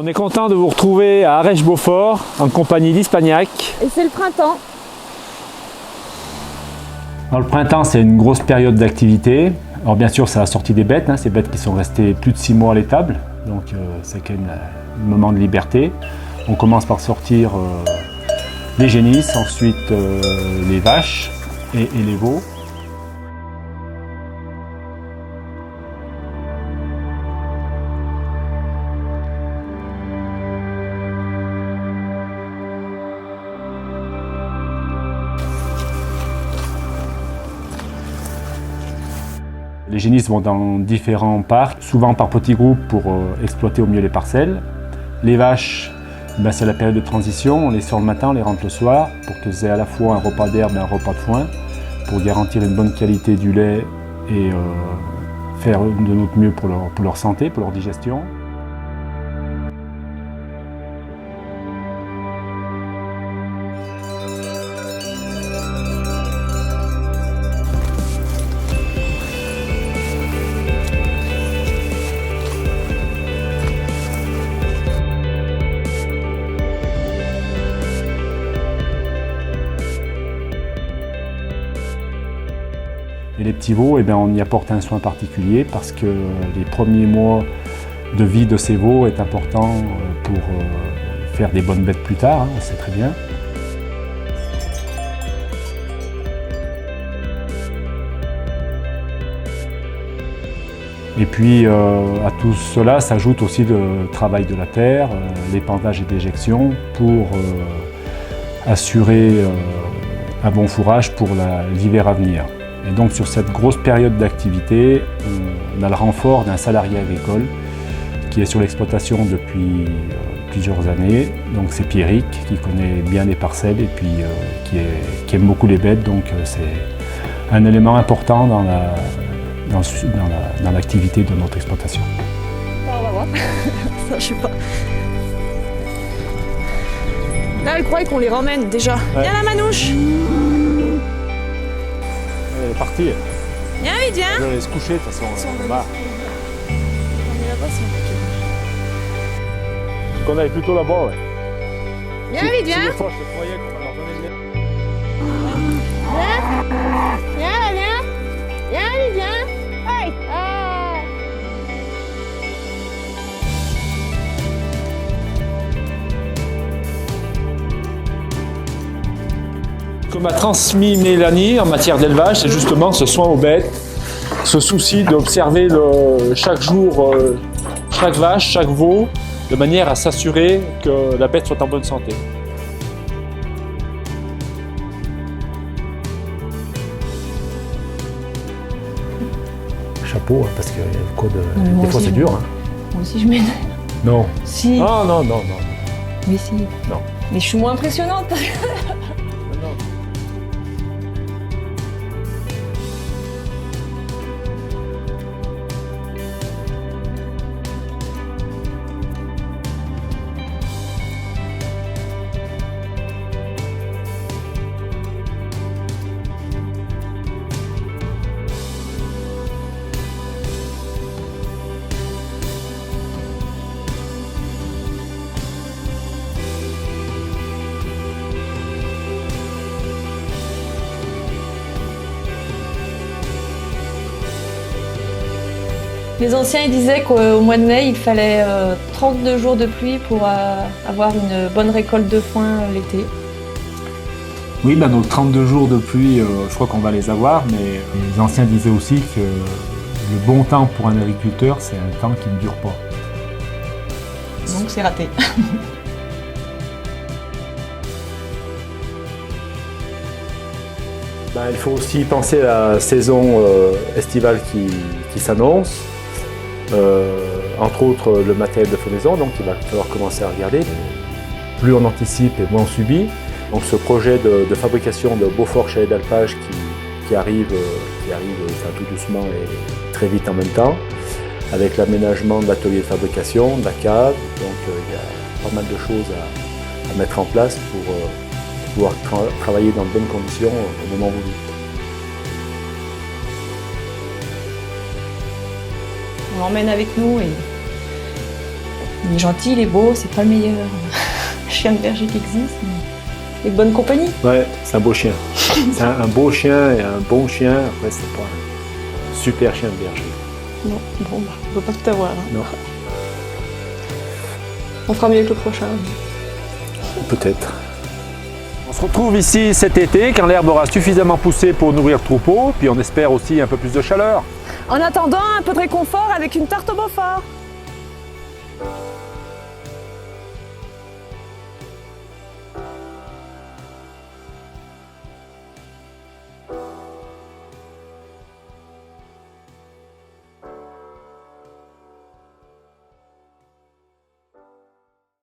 On est content de vous retrouver à Arèche-Beaufort en compagnie d'Hispaniac. Et c'est le printemps. Alors, le printemps, c'est une grosse période d'activité. Alors bien sûr, c'est la sortie des bêtes, ces bêtes qui sont restées plus de 6 mois à l'étable. Donc c'est quand même un moment de liberté. On commence par sortir les génisses, ensuite les vaches et les veaux. Les génisses vont dans différents parcs, souvent par petits groupes pour exploiter au mieux les parcelles. Les vaches, c'est la période de transition, on les sort le matin, on les rentre le soir pour qu'elles aient à la fois un repas d'herbe et un repas de foin pour garantir une bonne qualité du lait et faire de notre mieux pour leur santé, pour leur digestion. Et les petits veaux, on y apporte un soin particulier parce que les premiers mois de vie de ces veaux est important pour faire des bonnes bêtes plus tard, on sait très bien. Et puis à tout cela s'ajoute aussi le travail de la terre, l'épandage et l'éjection pour assurer un bon fourrage pour l'hiver à venir. Et donc sur cette grosse période d'activité, on a le renfort d'un salarié agricole qui est sur l'exploitation depuis plusieurs années. Donc c'est Pierrick qui connaît bien les parcelles et puis qui aime beaucoup les bêtes. Donc c'est un élément important dans l'activité de notre exploitation. On va voir. Ça, je sais pas. Là, elle croyait qu'on les ramène déjà. Ouais. Viens la manouche. Elle est partie. Viens vite, viens. Elle allait se coucher de toute façon. On est là-bas, qu'on aille plutôt là-bas, ouais. Viens vite, viens. Des fois, je te croyais qu'on va leur donner le lait. Viens, vite, viens. Hey. Ah. Ce que m'a transmis Mélanie en matière d'élevage, c'est justement ce soin aux bêtes, ce souci d'observer chaque jour, chaque vache, chaque veau, de manière à s'assurer que la bête soit en bonne santé. Chapeau, parce que des fois c'est dur. Moi aussi je m'énerve. Non. Si. Ah non, non, non. Mais si. Non. Mais je suis moins impressionnante. Les anciens ils disaient qu'au mois de mai, il fallait 32 jours de pluie pour avoir une bonne récolte de foin l'été. Oui, donc 32 jours de pluie, je crois qu'on va les avoir, mais les anciens disaient aussi que le bon temps pour un agriculteur, c'est un temps qui ne dure pas. Donc c'est raté. Il faut aussi penser à la saison estivale qui s'annonce. Entre autres le matériel de fenaison, donc il va falloir commencer à regarder. Plus on anticipe et moins on subit. Donc ce projet de fabrication de Beaufort Chalet d'Alpage qui arrive tout doucement et très vite en même temps, avec l'aménagement de l'atelier de fabrication, de la cave. Donc il y a pas mal de choses à mettre en place pour pouvoir travailler dans de bonnes conditions au moment voulu. On l'emmène avec nous et Il est gentil, il est beau, c'est pas le meilleur chien de berger qui existe, mais il est de bonne compagnie. Ouais, c'est un beau chien. C'est un beau chien et un bon chien. Après, c'est pas un super chien de berger. Non, bon, bah, on peut pas tout avoir. Hein. Non, On fera mieux que le prochain. peut-être. On se retrouve ici cet été quand l'herbe aura suffisamment poussé pour nourrir le troupeau, puis on espère aussi un peu plus de chaleur. En attendant, un peu de réconfort avec une tarte au Beaufort.